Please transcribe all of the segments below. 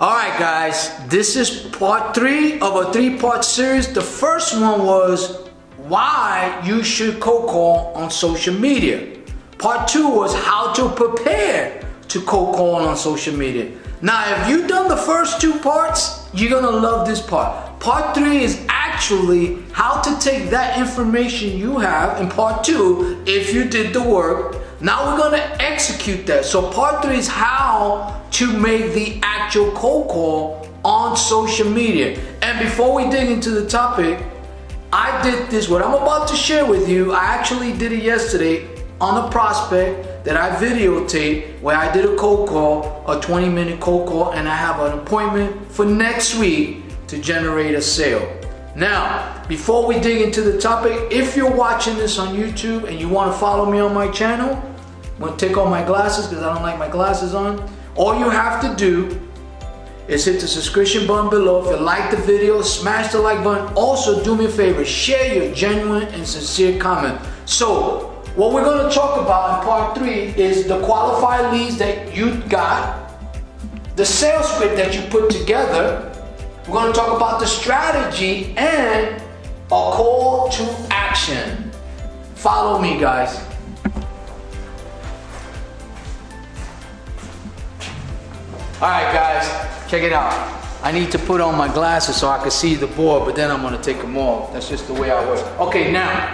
Alright guys, this is part 3 of a 3-part series. The first one was why you should cold call on social media. Part 2 was how to prepare to cold call on social media. Now if you've done the first 2 parts, you're gonna love this part. Part 3 is actually how to take that information you have in part 2 if you did the work. Now we're gonna execute that. So part 3 is how to make the actual cold call on social media. And before we dig into the topic, I did this, what I'm about to share with you, I actually did it yesterday on a prospect that I videotaped where I did a cold call, a 20-minute cold call, and I have an appointment for next week to generate a sale. Now, before we dig into the topic, if you're watching this on YouTube and you want to follow me on my channel, I'm going to take off my glasses because I don't like my glasses on. All you have to do is hit the subscription button below. If you like the video, smash the like button. Also, do me a favor, share your genuine and sincere comment. So, what we're going to talk about in part 3 is the qualified leads that you got, the sales script that you put together. We're going to talk about the strategy and a call to action. Follow me, guys. Alright guys, check it out. I need to put on my glasses so I can see the board, but then I'm going to take them off. That's just the way I work. Okay, now,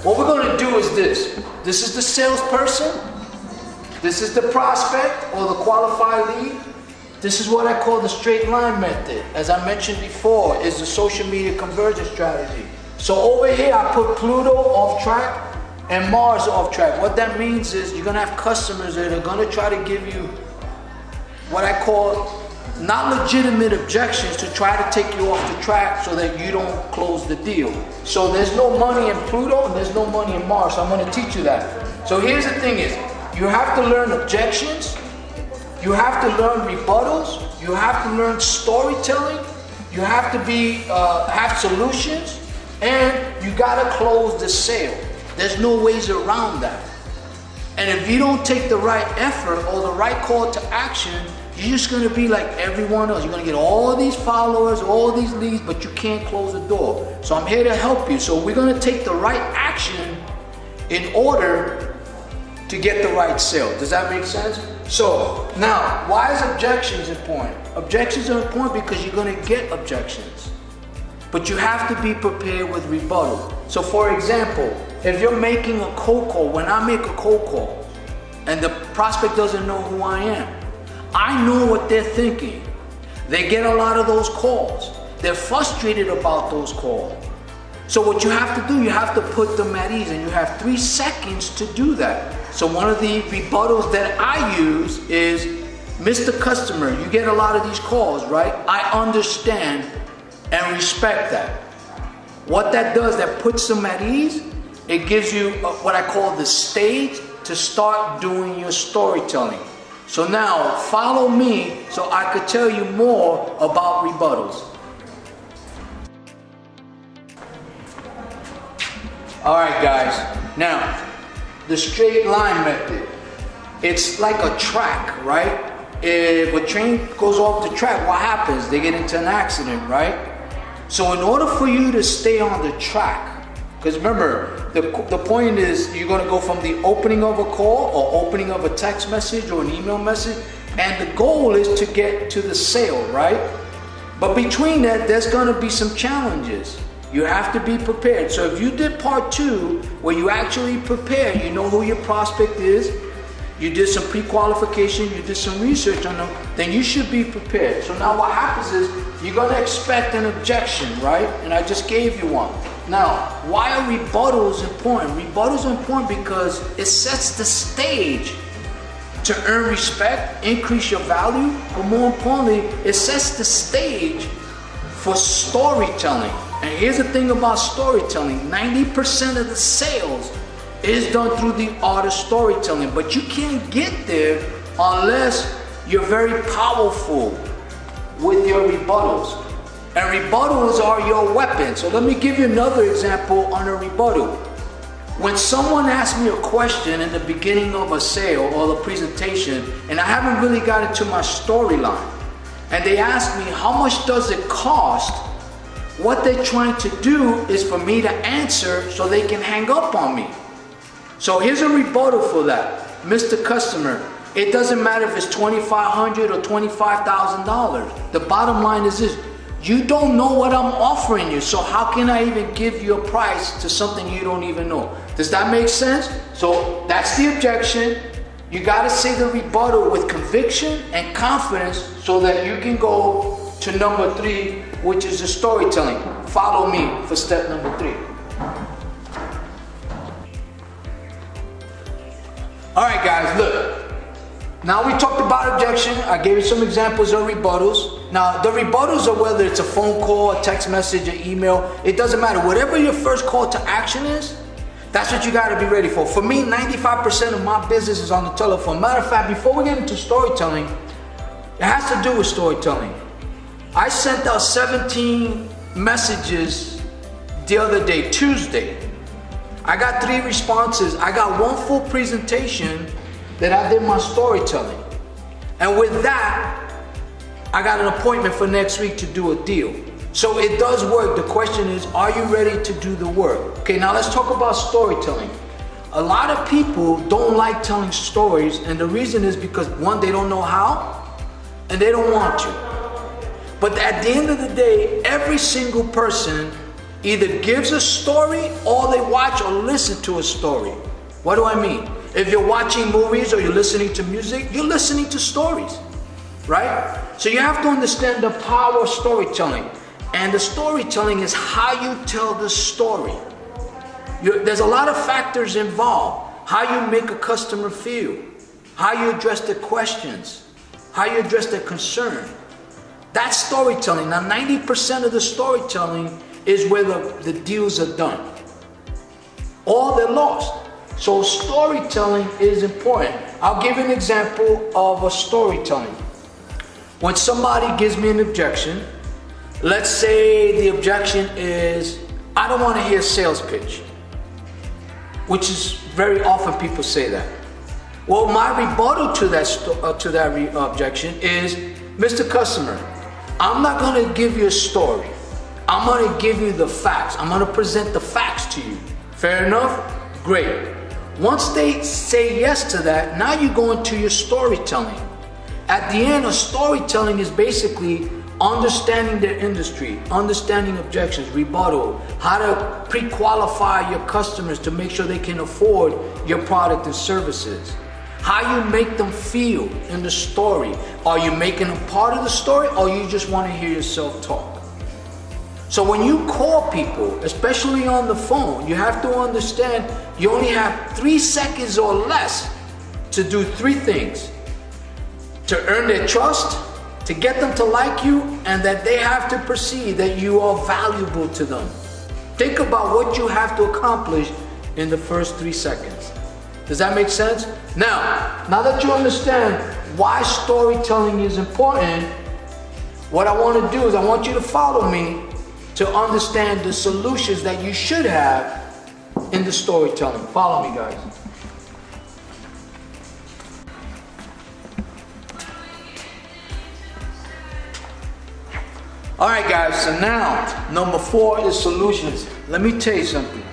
what we're going to do is this. This is the salesperson. This is the prospect or the qualified lead. This is what I call the straight line method. As I mentioned before, is the social media conversion strategy. So over here, I put Pluto off track and Mars off track. What that means is you're going to have customers that are going to try to give you what I call not legitimate objections to try to take you off the track so that you don't close the deal. So there's no money in Pluto and there's no money in Mars. So I'm going to teach you that. So here's the thing is, you have to learn objections, you have to learn rebuttals, you have to learn storytelling, you have to have solutions, and you got to close the sale. There's no ways around that. And if you don't take the right effort or the right call to action, you're just going to be like everyone else. You're going to get all these followers, all these leads, but you can't close the door. So I'm here to help you. So we're going to take the right action in order to get the right sale. Does that make sense? So now, why is objections important? Objections are important because you're going to get objections. But you have to be prepared with rebuttal. So for example, if you're making a cold call, when I make a cold call and the prospect doesn't know who I am, I know what they're thinking. They get a lot of those calls. They're frustrated about those calls. So what you have to do, you have to put them at ease, and you have 3 seconds to do that. So one of the rebuttals that I use is, Mr. Customer, you get a lot of these calls, right? I understand and respect that. What that does, that puts them at ease. It gives you what I call the stage to start doing your storytelling. So now, follow me so I could tell you more about rebuttals. Alright guys, now, the straight line method. It's like a track, right? If a train goes off the track, what happens? They get into an accident, right? So in order for you to stay on the track, because remember, the point is you're going to go from the opening of a call or opening of a text message or an email message, and the goal is to get to the sale, right? But between that, there's going to be some challenges. You have to be prepared. So if you did part 2, where you actually prepare, you know who your prospect is, you did some pre-qualification, you did some research on them, then you should be prepared. So now what happens is, you're going to expect an objection, right? And I just gave you one. Now, why are rebuttals important? Rebuttals are important because it sets the stage to earn respect, increase your value, but more importantly, it sets the stage for storytelling. And here's the thing about storytelling, 90% of the sales is done through the art of storytelling, but you can't get there unless you're very powerful with your rebuttals. And rebuttals are your weapon. So let me give you another example on a rebuttal. When someone asks me a question in the beginning of a sale or the presentation, and I haven't really got into my storyline, and they ask me, how much does it cost? What they're trying to do is for me to answer so they can hang up on me. So here's a rebuttal for that. Mr. Customer, it doesn't matter if it's $2,500 or $25,000. The bottom line is this: you don't know what I'm offering you, so how can I even give you a price to something you don't even know? Does that make sense? So that's the objection. You gotta say the rebuttal with conviction and confidence so that you can go to number 3, which is the storytelling. Follow me for step number 3. All right, guys, look. Now we talked about objection. I gave you some examples of rebuttals. Now the rebuttals are whether it's a phone call, a text message, an email. It doesn't matter. Whatever your first call to action is, that's what you got to be ready for. For me, 95% of my business is on the telephone. Matter of fact, before we get into storytelling, it has to do with storytelling. I sent out 17 messages the other day, Tuesday. I got 3 responses. I got 1 full presentation that I did my storytelling. And with that, I got an appointment for next week to do a deal. So it does work. The question is, are you ready to do the work? Okay, now let's talk about storytelling. A lot of people don't like telling stories, and the reason is because, one, they don't know how, and they don't want to. But at the end of the day, every single person either gives a story or they watch or listen to a story. What do I mean? If you're watching movies or you're listening to music, you're listening to stories, right? So you have to understand the power of storytelling. And the storytelling is how you tell the story. There's a lot of factors involved. How you make a customer feel, how you address their questions, how you address their concern. That's storytelling. Now 90% of the storytelling is where the deals are done, or they're lost. So storytelling is important. I'll give you an example of a storytelling. When somebody gives me an objection, let's say the objection is, I don't want to hear a sales pitch, which is very often people say that. Well, my rebuttal to that objection is, Mr. Customer, I'm not going to give you a story. I'm going to give you the facts. I'm going to present the facts to you. Fair enough? Great. Once they say yes to that, now you go into your storytelling. At the end of storytelling is basically understanding their industry, understanding objections, rebuttal, how to pre-qualify your customers to make sure they can afford your product and services, how you make them feel in the story. Are you making them part of the story, or you just want to hear yourself talk? So when you call people, especially on the phone, you have to understand you only have 3 seconds or less to do 3 things: to earn their trust, to get them to like you, and that they have to perceive that you are valuable to them. Think about what you have to accomplish in the first 3 seconds. Does that make sense? Now that you understand why storytelling is important, what I want to do is I want you to follow me to understand the solutions that you should have in the storytelling. Follow me, guys. All right, guys, so now number 4 is solutions. Let me tell you something.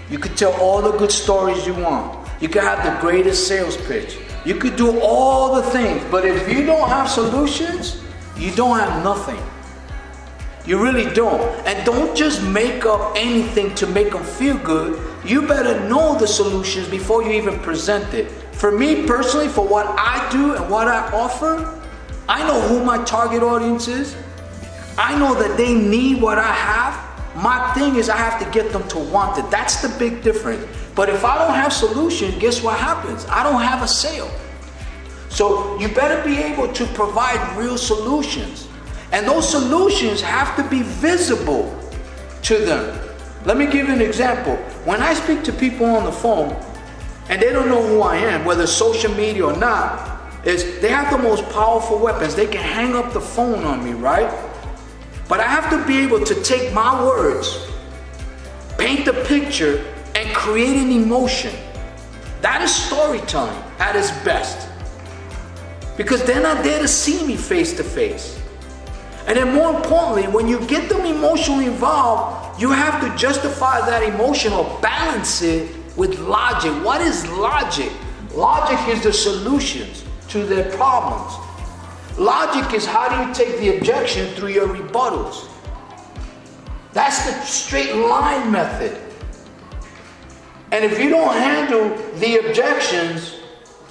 You could tell all the good stories you want. You could have the greatest sales pitch. You could do all the things, but if you don't have solutions, you don't have nothing. You really don't. And don't just make up anything to make them feel good. You better know the solutions before you even present it. For me personally, for what I do and what I offer, I know who my target audience is. I know that they need what I have. My thing is I have to get them to want it. That's the big difference. But if I don't have solutions, guess what happens? I don't have a sale. So you better be able to provide real solutions. And those solutions have to be visible to them. Let me give you an example. When I speak to people on the phone and they don't know who I am, whether social media or not, they have the most powerful weapons. They can hang up the phone on me, right? But I have to be able to take my words, paint a picture, and create an emotion. That is storytelling at its best. Because they're not there to see me face to face. And then more importantly, when you get them emotionally involved, you have to justify that emotion or balance it with logic. What is logic? Logic is the solutions to their problems. Logic is how do you take the objection through your rebuttals. That's the straight line method. And if you don't handle the objections,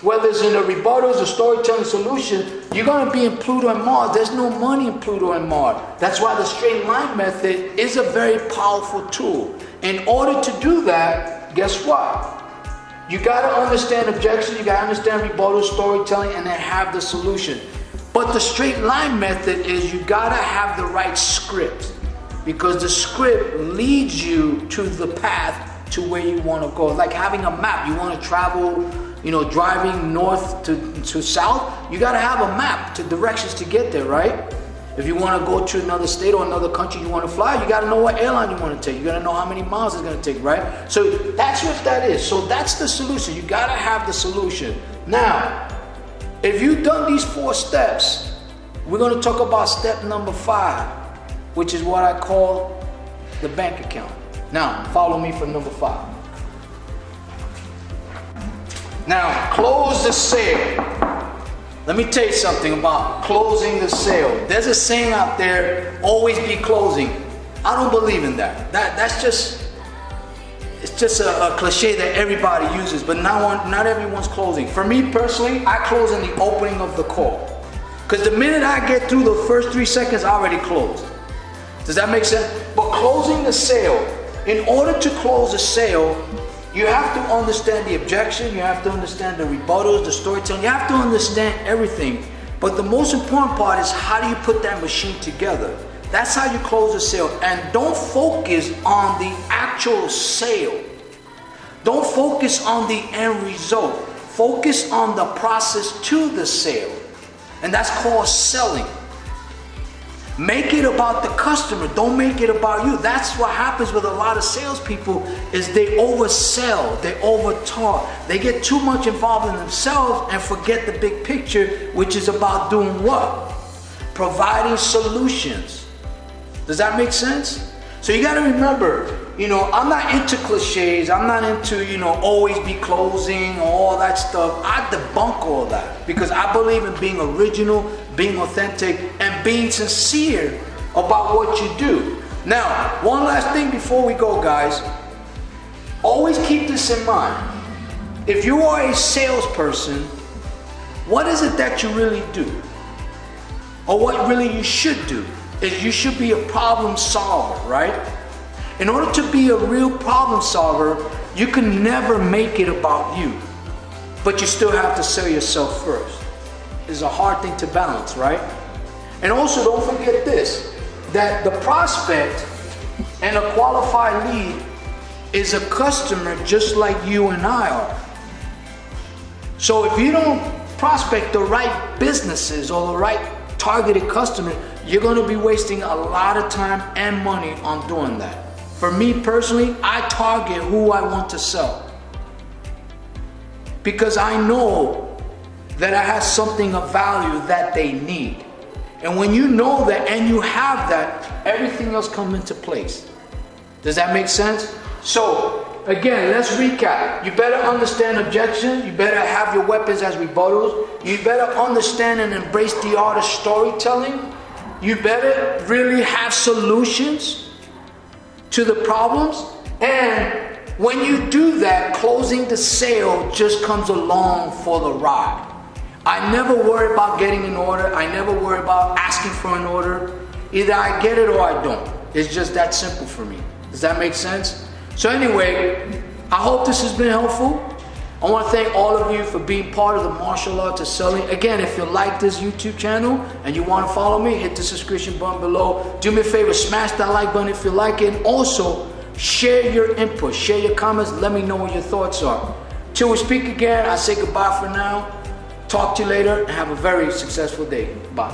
whether it's in the rebuttals or storytelling solution, you're going to be in Pluto and Mars. There's no money in Pluto and Mars. That's why the straight line method is a very powerful tool. In order to do that, guess what? You got to understand objections, you got to understand rebuttals, storytelling, and then have the solution. But the straight line method is you got to have the right script, because the script leads you to the path to where you want to go. Like having a map. You want to travel, you know, driving north to south, you got to have a map to directions to get there, right? If you want to go to another state or another country you want to fly, you got to know what airline you want to take. You got to know how many miles it's going to take, right? So that's what that is. So that's the solution. You got to have the solution. Now, if you've done these 4 steps, we're going to talk about step number 5, which is what I call the bank account. Now, follow me for number 5. Now, close the sale. Let me tell you something about closing the sale. There's a saying out there, always be closing. I don't believe in that. That's just, it's just a cliche that everybody uses, but not everyone's closing. For me personally, I close in the opening of the call. Because the minute I get through the first 3 seconds, I already closed. Does that make sense? But closing the sale, in order to close a sale, you have to understand the objection, you have to understand the rebuttals, the storytelling, you have to understand everything. But the most important part is how do you put that machine together? That's how you close a sale. And don't focus on the actual sale. Don't focus on the end result. Focus on the process to the sale. And that's called selling. Make it about the customer. Don't make it about you. That's what happens with a lot of salespeople is they oversell, they overtalk. They get too much involved in themselves and forget the big picture, which is about doing what? Providing solutions. Does that make sense? So you got to remember, you know, I'm not into cliches. I'm not into, you know, always be closing, all that stuff. I debunk all that because I believe in being original, being authentic, and being sincere about what you do. Now, one last thing before we go, guys. Always keep this in mind. If you are a salesperson, what is it that you really do? Or what really you should do is you should be a problem solver, right? In order to be a real problem solver, you can never make it about you, but you still have to sell yourself first. It's a hard thing to balance, right? And also don't forget this, that the prospect and a qualified lead is a customer just like you and I are. So if you don't prospect the right businesses or the right targeted customer, you're going to be wasting a lot of time and money on doing that. For me personally, I target who I want to sell because I know that I have something of value that they need. And when you know that and you have that, everything else comes into place. Does that make sense? So again, let's recap. You better understand objection. You better have your weapons as rebuttals. You better understand and embrace the art of storytelling. You better really have solutions to the problems. And when you do that, closing the sale just comes along for the ride. I never worry about getting an order. I never worry about asking for an order. Either I get it or I don't. It's just that simple for me. Does that make sense? So anyway, I hope this has been helpful. I want to thank all of you for being part of the martial arts of selling. Again, if you like this YouTube channel and you want to follow me, hit the subscription button below. Do me a favor, smash that like button if you like it. And also, share your input, share your comments. Let me know what your thoughts are. Till we speak again, I say goodbye for now. Talk to you later and have a very successful day. Bye.